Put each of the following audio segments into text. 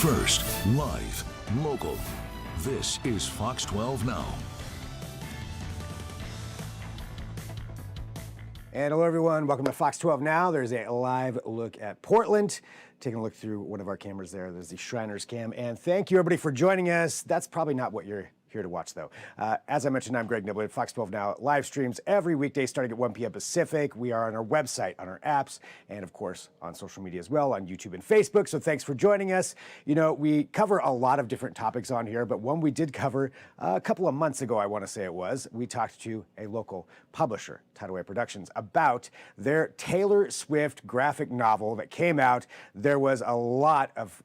First, live, local. This is Fox 12 Now. And hello, everyone. Welcome to Fox 12 Now. There's a live look at Portland. Taking a look through one of our cameras there. There's the Shriners cam. And thank you, everybody, for joining us. That's probably not what you're here to watch, though. As I mentioned, I'm Greg Niblett. Fox 12 Now live streams every weekday starting at 1 p.m. Pacific. We are on our website, on our apps, and of course on social media as well, on YouTube and Facebook. So thanks for joining us. You know, we cover a lot of different topics on here, but one we did cover a couple of months ago, I want to say it was. We talked to a local publisher, TidalWave Productions, about their Taylor Swift graphic novel that came out. There was a lot of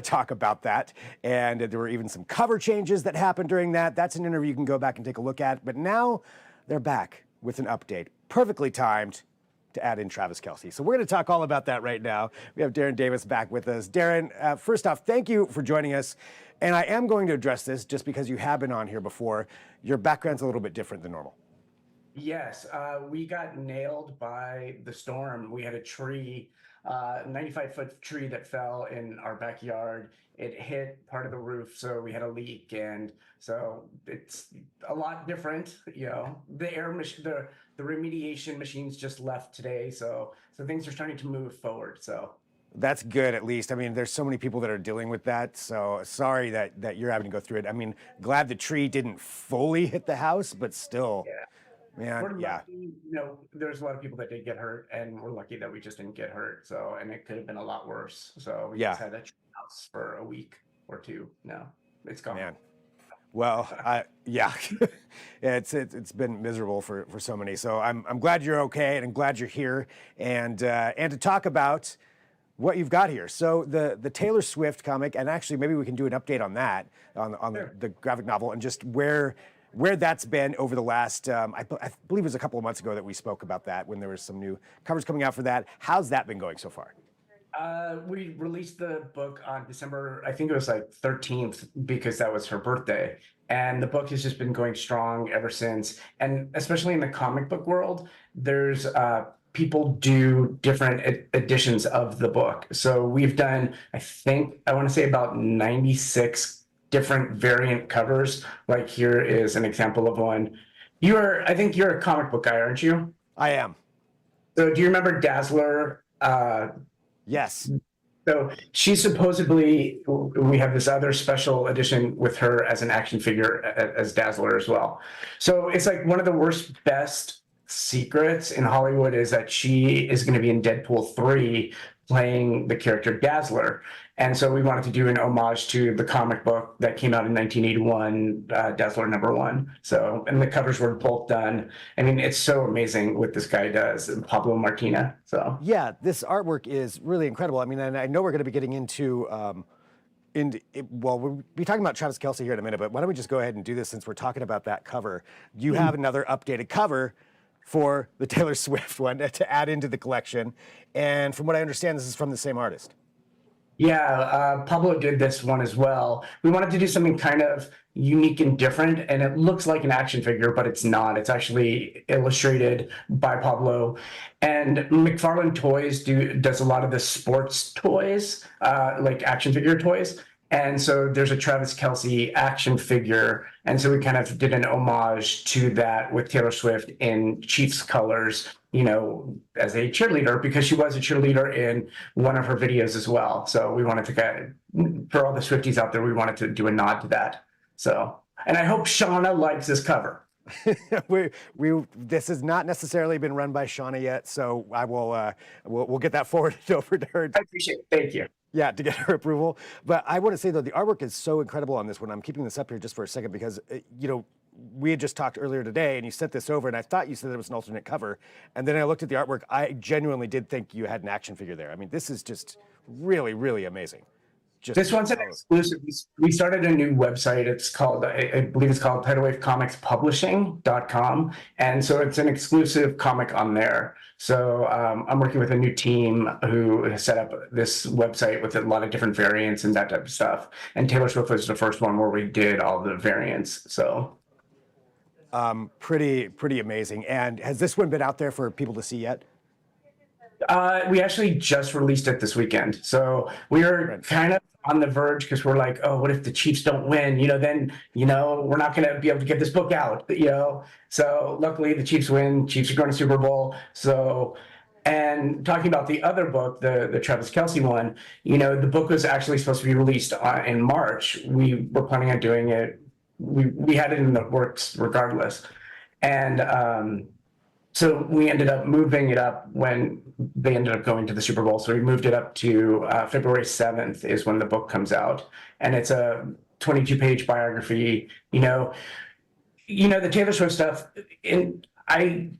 talk about that, and there were even some cover changes that happened during that. That's an interview you can go back and take a look at. But now they're back with an update, perfectly timed to add in Travis Kelce. So we're going to talk all about that right now. We have Darren Davis back with us. Darren, first off, thank you for joining us. And I am going to address this just because you have been on here before. Your background's a little bit different than normal. Yes, we got nailed by the storm. We had a tree, 95-foot tree that fell in our backyard. It hit part of the roof, so we had a leak, and so it's a lot different. You know, the remediation machines just left today, so things are starting to move forward. So that's good, at least. I mean, there's so many people that are dealing with that, so sorry that you're having to go through it. I mean, glad the tree didn't fully hit the house, but still. Yeah. Man, we're lucky, you know, there's a lot of people that did get hurt, and we're lucky that we just didn't get hurt. So, and it could have been a lot worse. So we just had a house for a week or two. No, it's gone. Man. Well, yeah, it's been miserable for so many. So I'm glad you're okay, and I'm glad you're here, and to talk about what you've got here. So the Taylor Swift comic, and actually maybe we can do an update on that, on Sure. the graphic novel, and just where that's been over the last, I believe it was a couple of months ago that we spoke about that when there was some new covers coming out for that. How's that been going so far? We released the book on December, I think it was like 13th, because that was her birthday. And the book has just been going strong ever since. And especially in the comic book world, there's people do different editions of the book. So we've done, I want to say about 96 different variant covers. Like here is an example of one. I think you're a comic book guy, aren't you? I am. So do you remember Dazzler? Yes. So she supposedly, we have this other special edition with her as an action figure as Dazzler as well. So it's like one of the best secrets in Hollywood is that she is going to be in Deadpool 3 playing the character Dazzler. And so we wanted to do an homage to the comic book that came out in 1981, Dazzler #1. So, and the covers were both done. I mean, it's so amazing what this guy does, Pablo Martina. So yeah, this artwork is really incredible. I mean, and I know we're going to be getting into, we'll be talking about Travis Kelce here in a minute, but why don't we just go ahead and do this since we're talking about that cover. You have another updated cover for the Taylor Swift one to add into the collection. And from what I understand, this is from the same artist. Yeah, Pablo did this one as well. We wanted to do something kind of unique and different, and it looks like an action figure, but it's not. It's actually illustrated by Pablo. And McFarlane Toys does a lot of the sports toys, like action figure toys. And so there's a Travis Kelce action figure. And so we kind of did an homage to that with Taylor Swift in Chiefs colors, you know, as a cheerleader, because she was a cheerleader in one of her videos as well. So we wanted to for all the Swifties out there, we wanted to do a nod to that. So, and I hope Shauna likes this cover. This has not necessarily been run by Shauna yet, so I will we'll get that forwarded over to her. I appreciate it. Thank you. Yeah, to get her approval. But I want to say, though, the artwork is so incredible on this one. I'm keeping this up here just for a second because, you know, we had just talked earlier today and you sent this over and I thought you said it was an alternate cover. And then I looked at the artwork. I genuinely did think you had an action figure there. I mean, this is just really, really amazing. This one's an exclusive. We started a new website. It's called, I believe it's called TidalWaveComicsPublishing.com. And so it's an exclusive comic on there. So I'm working with a new team who has set up this website with a lot of different variants and that type of stuff. And Taylor Swift was the first one where we did all the variants. So pretty amazing. And has this one been out there for people to see yet? We actually just released it this weekend. So we are kind of on the verge because we're like, oh, what if the Chiefs don't win? Then we're not going to be able to get this book out. So luckily the Chiefs win. Chiefs are going to Super Bowl. So, and talking about the other book, the Travis Kelce one, the book was actually supposed to be released in March. We were planning on doing it. We had it in the works regardless, and so we ended up moving it up when they ended up going to the Super Bowl. So we moved it up to February 7th is when the book comes out. And it's a 22-page biography. The Taylor Swift stuff, I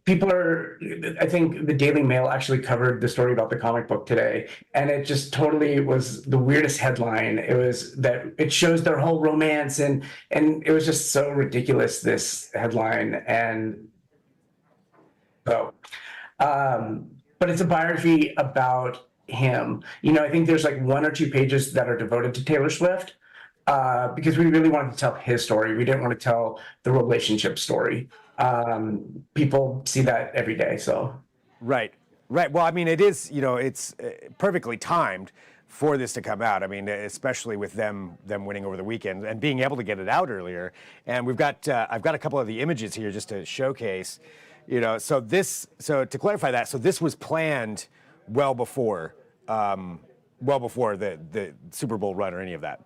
think the Daily Mail actually covered the story about the comic book today. And it just totally was the weirdest headline. It was that it shows their whole romance, and it was just so ridiculous, this headline. And so, but it's a biography about him. I think there's like 1 or 2 pages that are devoted to Taylor Swift, because we really wanted to tell his story. We didn't want to tell the relationship story. People see that every day. So, right. Well, I mean, it is, it's perfectly timed for this to come out. I mean, especially with them winning over the weekend and being able to get it out earlier. And I've got a couple of the images here just to showcase. So to clarify that, so this was planned well before the Super Bowl run or any of that.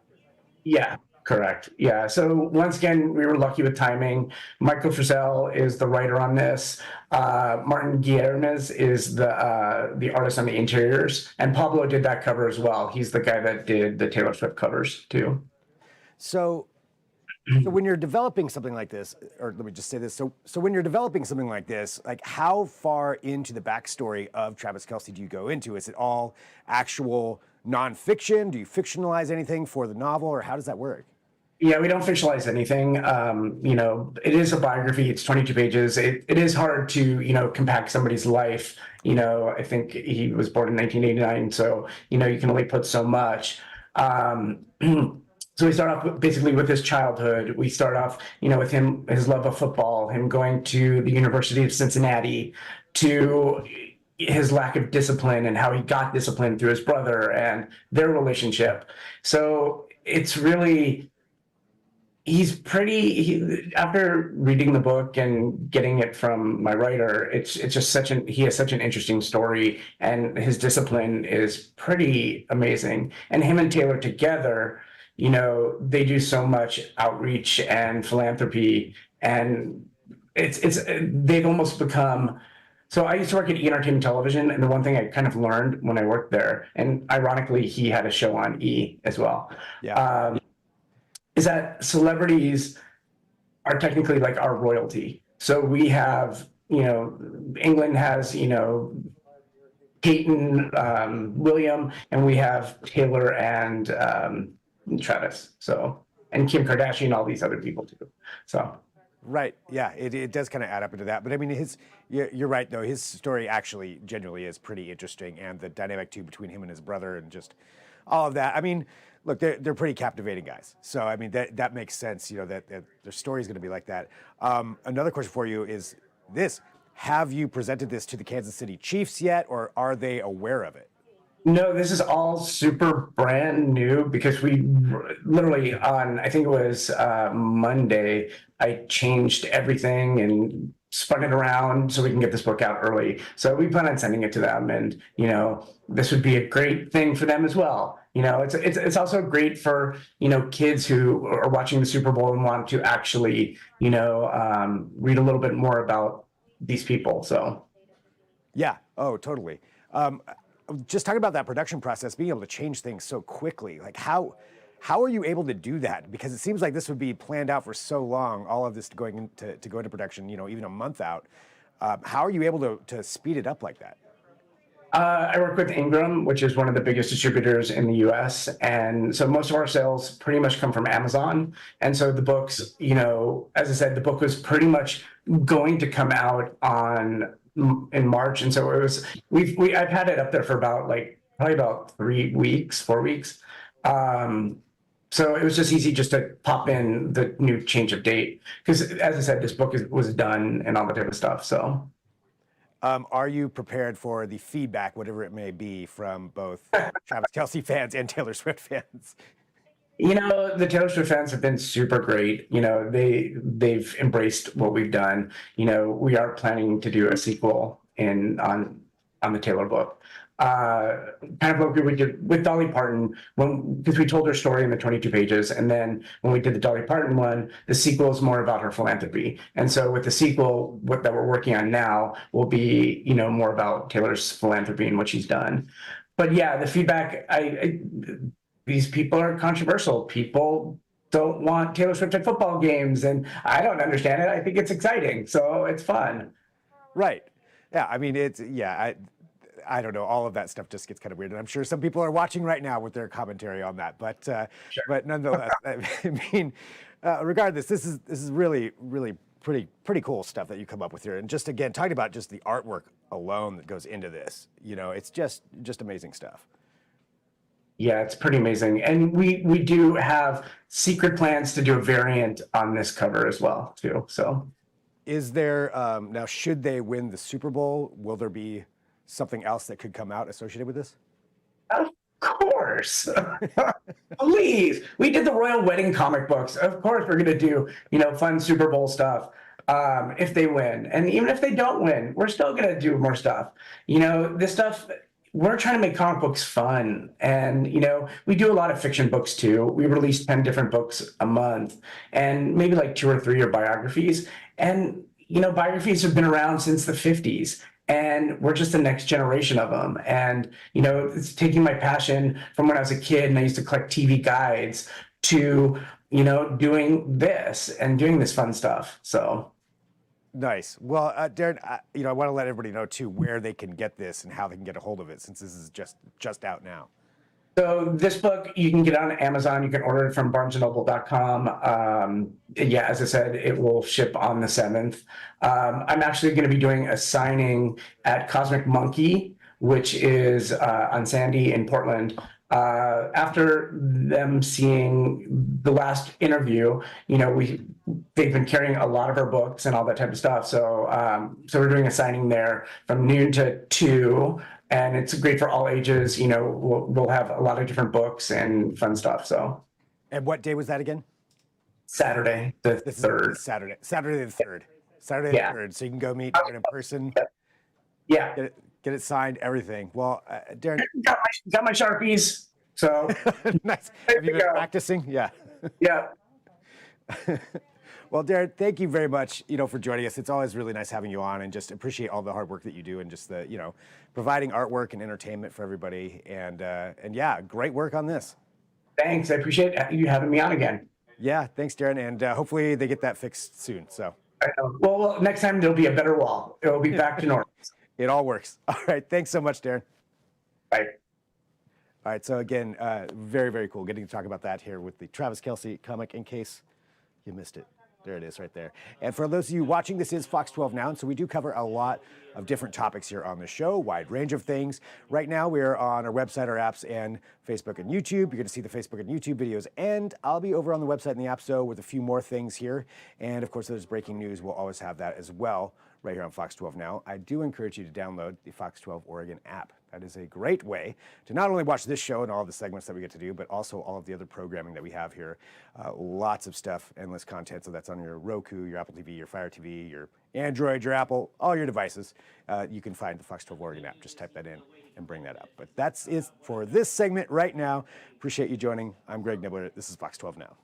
Yeah, correct. Yeah. So once again, we were lucky with timing. Michael Frizzell is the writer on this. Martin Guillermez is the artist on the interiors, and Pablo did that cover as well. He's the guy that did the Taylor Swift covers too. So when you're developing something like this, or let me just say this. So when you're developing something like this, like how far into the backstory of Travis Kelce do you go into? Is it all actual nonfiction? Do you fictionalize anything for the novel, or how does that work? Yeah, we don't fictionalize anything. It is a biography. It's 22 pages. It is hard to, compact somebody's life. I think he was born in 1989, so, you can only put so much. So we start off basically with his childhood. We start off, with him, his love of football, him going to the University of Cincinnati, to his lack of discipline and how he got discipline through his brother and their relationship. So it's really, after reading the book and getting it from my writer, it's just he has such an interesting story, and his discipline is pretty amazing. And him and Taylor together, they do so much outreach and philanthropy, and they've almost become. So I used to work at E! Entertainment Television, and the one thing I kind of learned when I worked there, and ironically, he had a show on E! as well. Yeah. Is that celebrities are technically like our royalty. So we have, England has, Kate and William, and we have Taylor and Travis. So, and Kim Kardashian, all these other people too. So. Right. Yeah, it does kind of add up into that. But I mean, you're right, though. His story actually genuinely is pretty interesting, and the dynamic, too, between him and his brother and just all of that. I mean, look, they're pretty captivating guys. So, I mean, that makes sense, that their story is going to be like that. Another question for you is this. Have you presented this to the Kansas City Chiefs yet, or are they aware of it? No, this is all super brand new, because we literally I think it was Monday, I changed everything and spun it around so we can get this book out early. So we plan on sending it to them, and this would be a great thing for them as well. It's also great for kids who are watching the Super Bowl and want to actually read a little bit more about these people. So yeah, oh, totally. Just talking about that production process, being able to change things so quickly, like how are you able to do that? Because it seems like this would be planned out for so long, all of this to go into production, even a month out. How are you able to speed it up like that? I work with Ingram, which is one of the biggest distributors in the US. And so most of our sales pretty much come from Amazon. And so the books, as I said, the book was pretty much going to come out in March. And so it was, I've had it up there for probably about 4 weeks. So it was just easy just to pop in the new change of date. Because as I said, this book was done and all that type of stuff. So. Are you prepared for the feedback, whatever it may be, from both Travis Kelce fans and Taylor Swift fans? The Taylor Swift fans have been super great. They've embraced what we've done. We are planning to do a sequel on the Taylor book. Kind of like we did with Dolly Parton, because we told her story in the 22 pages, and then when we did the Dolly Parton one, the sequel is more about her philanthropy. And so with the sequel, that we're working on now will be, more about Taylor's philanthropy and what she's done. But yeah, the feedback, these people are controversial. People don't want Taylor Swift at football games, and I don't understand it. I think it's exciting, so it's fun. Right. Yeah. I mean, I don't know. All of that stuff just gets kind of weird, and I'm sure some people are watching right now with their commentary on that. But Sure. but nonetheless, I mean, regardless, this is really pretty cool stuff that you come up with here. And just again, talking about just the artwork alone that goes into this, it's just amazing stuff. Yeah, it's pretty amazing. And we do have secret plans to do a variant on this cover as well, too. So is there, now, should they win the Super Bowl, will there be something else that could come out associated with this? of course, please. We did the Royal Wedding comic books. Of course, we're going to do, fun Super Bowl stuff if they win. And even if they don't win, we're still going to do more stuff. This stuff, we're trying to make comic books fun. And, we do a lot of fiction books too. We release 10 different books a month, and maybe like 2 or 3 are biographies. And, biographies have been around since the 50s. And we're just the next generation of them. And, it's taking my passion from when I was a kid and I used to collect TV guides to, doing this and doing this fun stuff. So. Nice. Well, Darren, I want to let everybody know too where they can get this and how they can get a hold of it, since this is just out now. So this book, you can get it on Amazon. You can order it from barnesandnoble.com. Yeah, as I said, it will ship on the 7th. I'm actually going to be doing a signing at Cosmic Monkey, which is on Sandy in Portland. After them seeing the last interview, they've been carrying a lot of our books and all that type of stuff. So we're doing a signing there from noon to 2. And it's great for all ages. We'll have a lot of different books and fun stuff. So. And what day was that again? Saturday the 3rd. Saturday the 3rd. Saturday the 3rd. So you can go meet Darren in person. Yeah. Get it signed, everything. Well, Darren. Got my Sharpies. So. Nice. Have you been practicing? Yeah. Yeah. Well, Darren, thank you very much, for joining us. It's always really nice having you on, and just appreciate all the hard work that you do, and just the, providing artwork and entertainment for everybody. And yeah, great work on this. Thanks. I appreciate you having me on again. Yeah, thanks, Darren. And hopefully they get that fixed soon. So. Well, next time there'll be a better wall. It'll be back to normal. It all works. All right. Thanks so much, Darren. Bye. All right. So again, very, very cool getting to talk about that here with the Travis Kelce comic, in case you missed it. There it is right there. And for those of you watching, this is Fox 12 Now, and so we do cover a lot of different topics here on the show, wide range of things. Right now, we're on our website, our apps, and Facebook and YouTube. You're going to see the Facebook and YouTube videos, and I'll be over on the website and the app store with a few more things here. And of course, there's breaking news. We'll always have that as well right here on Fox 12 Now. I do encourage you to download the Fox 12 Oregon app. That is a great way to not only watch this show and all the segments that we get to do, but also all of the other programming that we have here. Lots of stuff, endless content. So that's on your Roku, your Apple TV, your Fire TV, your Android, your Apple, all your devices. You can find the Fox 12 Oregon app. Just type that in and bring that up. But that's it for this segment right now. Appreciate you joining. I'm Greg Nibbler. This is Fox 12 Now.